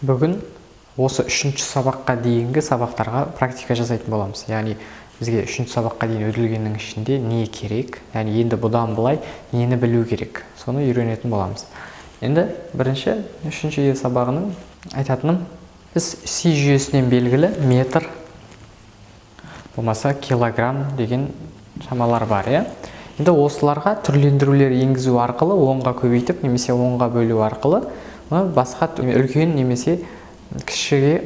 Бүгін осы 3-ші сабаққа дейінгі сабақтарға практика жасайтын боламыз. Яғни бізге 3-ші сабаққа дейін өтілгеннің ішінде не керек, яғни енді бұдан былай нені білу керек, соны үйренетін боламыз. Енді бірінші 3-ші сабағының айтатыным, біз си жүйесінен белгілі метр болмаса килограмм деген шамалар бар, Енді осыларға түрлендірулер енгізу арқылы онға көбейтіп немесе онға бөлу арқылы басқа үлкен немесе кішіге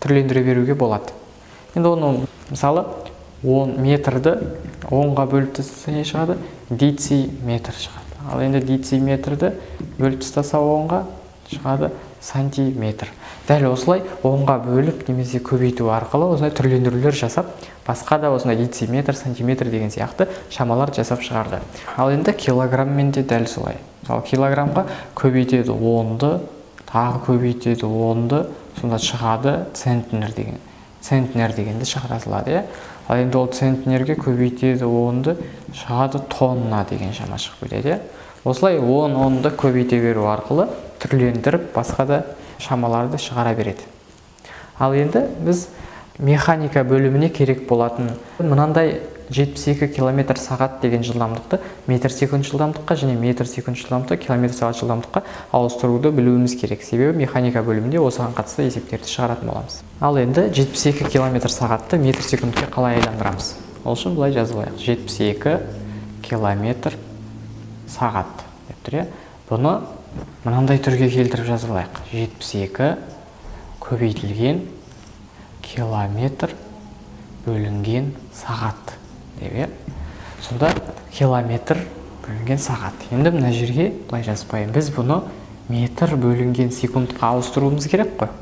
түрлендіре беруге болады. Енді оны мысалы 10 метрді 10-ға бөліп тастаса не шығады? Дециметр шығады. Ал енді дециметрді бөліп тастаса 10-ға шығады сантиметр. Дәл осылай 10-ға бөліп немесе көбейту арқылы осылай түрлендірулер жасап, басқа да осындай дециметр, сантиметр деген сияқты шамалар жасап шығарды. Ал енді килограмммен де дәл солай. Ал килограммға көбейтеді 10-ды, тағы көбейтеді 10-ды, сонда шығады центнер деген. Центнер дегенді шығарасылады, Ал енді ол центнерге көбейтеді 10-ды, шығады тонна деген шама шығып кетеді, Осылай 10-10-ды көбейте беру арқылы түрлендіріп басқа да шамаларды шығара береді. Ал енді біз механика бөліміне керек болатын мынандай 72 км сағат деген жылдамдықты метр секунд жылдамдыққа және метр секунд жылдамдыққа километр сағат жылдамдыққа ауыстыруды білуіміз керек. Себебі механика бөлімінде осыған қатысты есептерді шығаратын боламыз. Ал енді 72 км сағатты метр секундке қалай айландырамыз? Ол үшін былай жазып алайық. 72 км сағат деп тұр, Бұны мынандай түрге келтіріп жазып алайық. 72 көбейтілген километр бөлінген сағат деп, Сонда километр бөлінген сағат. Енді мына жерге былай жазып қояйын. Біз бұны метр бөлінген секундқа ауыстыруымыз керек қой.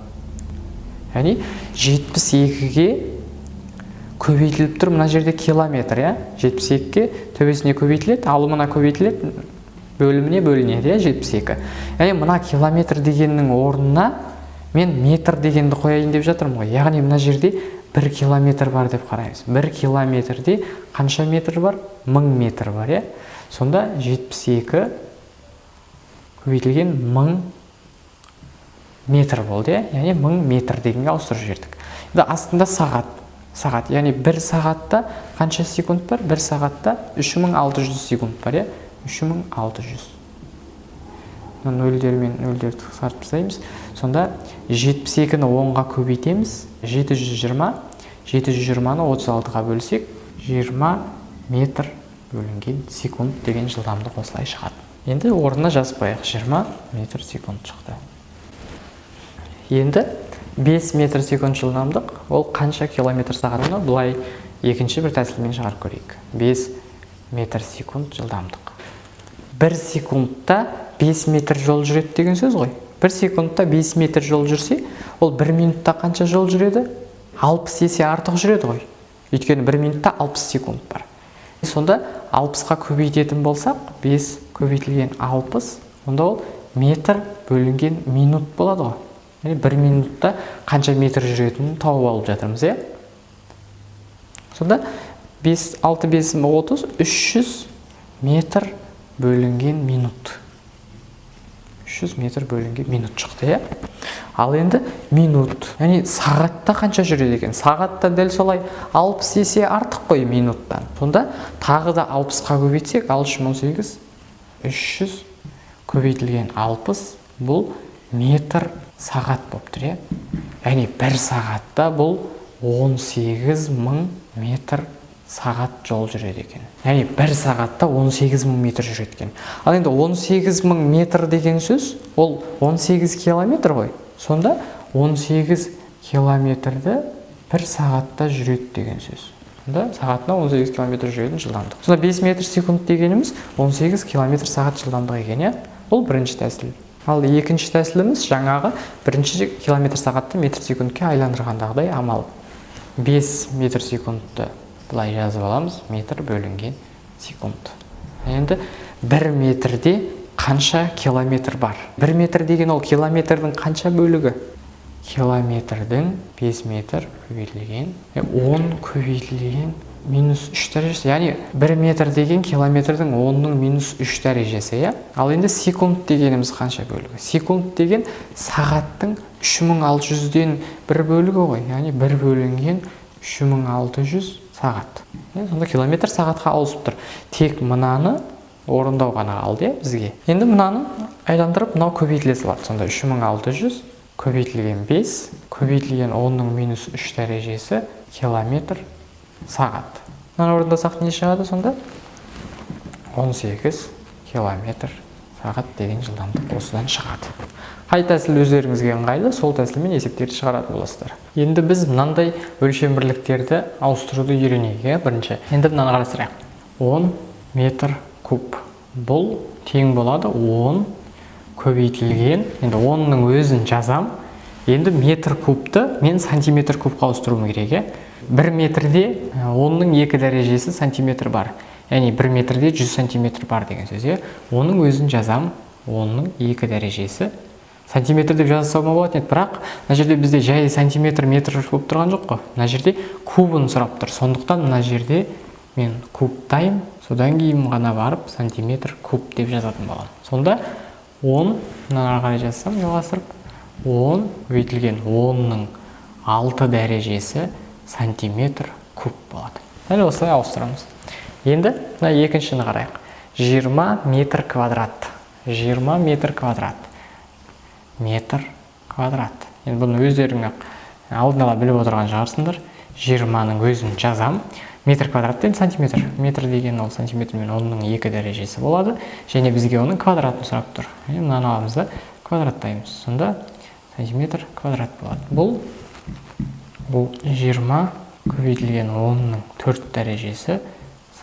Яғни 72-ге көбейтіліп тұр, мына жерде километр, 72-ге төбесіне көбейтіледі, ал мына көбейтіледі, бөліміне бөлінеді, 72. Яғни мына километр дегеннің орнына мен метр дегенді қояйын деп жатырмын ғой. Яғни мына жерде 1 километр бар деп қараймыз. 1 километрде қанша метр бар? 1000 метр бар, Сонда 72 көбейтілген 1000 метр болды, Яғни 1000 метр дегенге ауыстырып жібердік. Енді астында сағат, яғни 1 сағатта қанша секунд бар? 1 сағатта 3600 секунд бар, 3600. Нөлдер мен нөлдерді қысқартып тастаймыз. Сонда 72-ні 10-ға көбейтеміз. 720-ны 36-ға бөлсек, 20 метр бөлінген секунд деген жылдамдық осылай шығады. Енді орнына жазып қояйық. 20 метр секунд шықты. Енді 5 метр секунд жылдамдық, ол қанша километр сағатына? Бұлай екінші бір тәсілмен шығарып көрейік. 5 метр секунд жылдамдық. 1 секундта 5 метр жол жүреді деген сөз ғой. 1 секундта 5 метр жол жүрсе, ол 1 минутта қанша жол жүреді? 60 есе артық жүреді ғой. Өйткені 1 минутта 60 секунд бар. Сонда 60-қа көбейтетін болсақ, 5 көбейтілген 60, онда ол метр бөлінген минут болады ғой. Яғни 1 минутта қанша метр жүретінін тауып алып жатырмыз, Сонда 6 5 30, 300 метр бөлінген минут. 300 метр бөлінген минут шықты, Ал енді минут, яғни сағатта қанша жүреді екен? Сағатта дәл солай 60 есе артық қой минуттан. Сонда тағы да 60-қа көбейтсек, 18, 300 көбейтілген 60, бұл метр сағат болып тұр, Яғни 1 сағатта бұл 18.000 метр сағат жол жүреді екен. Яғни 1 сағатта 18.000 метр жүреді екен. Ал енді 18.000 метр деген сөз, ол 18 километр ғой. Сонда 18 километрді 1 сағатта жүреді деген сөз. Сонда сағатына 18 километр жүретін жылдамдық. Сонда 5 метр секунд дегеніміз 18 километр сағат жылдамдық екен, Бұл бірінші тәсіл. Ал екінші тәсіліміз жаңағы бірінші километр сағатты метр секундке айландырғандағыдай амал. 5 метр секундты былай жазып аламыз, метр бөлінген секунд. Енді 1 метрде қанша километр бар? 1 метр деген ол километрдің қанша бөлігі? Километрдің 5 метр көбейтілген, 10 көбейтілген минус 3 дәрежесі. Яғни 1 метр деген километрдің 10-ның минус 3 дәрежесі. Ал енді секунд дегеніміз қанша бөлігі? Секунд деген сағаттың 3600-ден бір бөлігі ғой, яғни бір бөлінген 3600 сағат. Сонда километр сағатқа ауысып тұр. Тек мынаны орындау ғана қалды бізге. Енді мынаны айландырып, мынау көбейтіле салады. Сонда 3600 көбейтілген 5, көбейтілген 10-ның минус 3 дәрежесі километр сағат. Мынаны орындасақ не шығады сонда? 18 километр сағат деген жылдамдық осыдан шығады. Қай тәсіл өздеріңізге ыңғайлы, сол тәсілмен есептерді шығаратын боласыздар. Енді біз мынандай өлшем бірліктерді ауыстыруды үйренейік. Бірінші, енді мынаны қарастырайық. 10 метр куб. Бұл тең болады 10 көбейтілген. Енді 10-ның өзін жазам. Енді метр кубты мен сантиметр кубқа ауыстыруым керек. 1 метрде 10-ның 2 дәрежесі сантиметр бар. Яғни 1 метрде 100 сантиметр бар деген сөз. Оның өзін жазам. 10-ның 2 дәрежесі сантиметр деп жазсауға болады, бірақ мына жерде бізде жай сантиметр метр болып тұрған жоқ қой. Мына жерде кубын сұрап тұр. Сондықтан мына жерде мен кубтайым, содан кейін ғана барып сантиметр куб деп жазатын боламын. Сонда 10 мына қарай жазсам, жалғастырып 10 көбейтілген 10-ның 6 дәрежесі сантиметр куб болады. Әлі осылай ауыстырамыз. Енді мына екіншіні қарайық. 20 метр квадрат. 20 метр квадрат. Метр квадрат. Енді бұны өздерің алдын ала біліп отырған шығарсыңдар. 20-ның өзін жазам. Метр квадраттен сантиметр. Метр деген ол сантиметрмен 10-ның 2 дәрежесі болады. Және бізге оның квадратын сұрап тұр. Мынаны аламыз да квадраттаймыз. Сонда сантиметр квадрат болады. Бұл 20 көбейтілген 10-ның 4 дәрежесі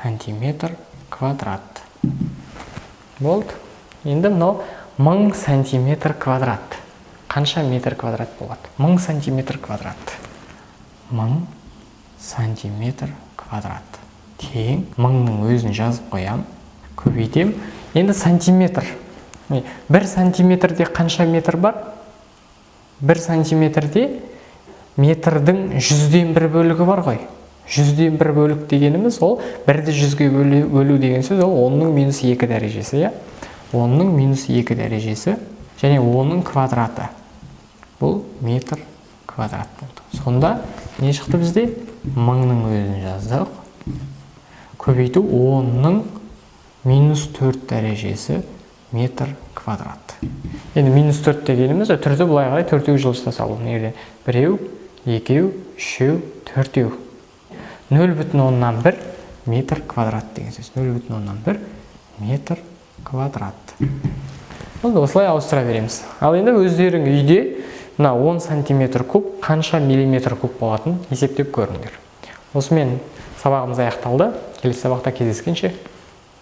сантиметр квадрат. Болды. Енді мынау 1000 сантиметр квадрат. Қанша метр квадрат болады? 1000 сантиметр квадрат. 1000 сантиметр квадрат. Тең 1000-ның өзін жазып қоям. Көбейтем. Енді сантиметр. 1 сантиметрде қанша метр бар? 1 сантиметрде метрдің 100-ден 1 бөлігі бар ғой. 100-ден 1 бөлік дегеніміз ол 1-ді 100-ге бөлу деген сөз, ол 10-ның минус 2 дәрежесі. 10-ның минус 2 дәрежесі және 10-ның квадраты. Бұл метр квадрат болды. Сонда не шықты бізде? 1000-ның өзін жаздық. Көбейту 10-ның минус 4 дәрежесі метр квадрат. Енді минус 4 дегеніміз түрді бұлай қарай 4-еу жылжыта салу. Негеден 1-еу, 2-еу, 3-еу, 4-еу. 0,1 метр квадрат деген сөз. 0,1 метр квадрат. Осылай ауыстыра береміз. Ал енді өздерің үйде 10 сантиметр куб қанша миллиметр куб болатын есептеп көріңдер. Осымен сабағымыз аяқталды. Келесі сабақта кездескенше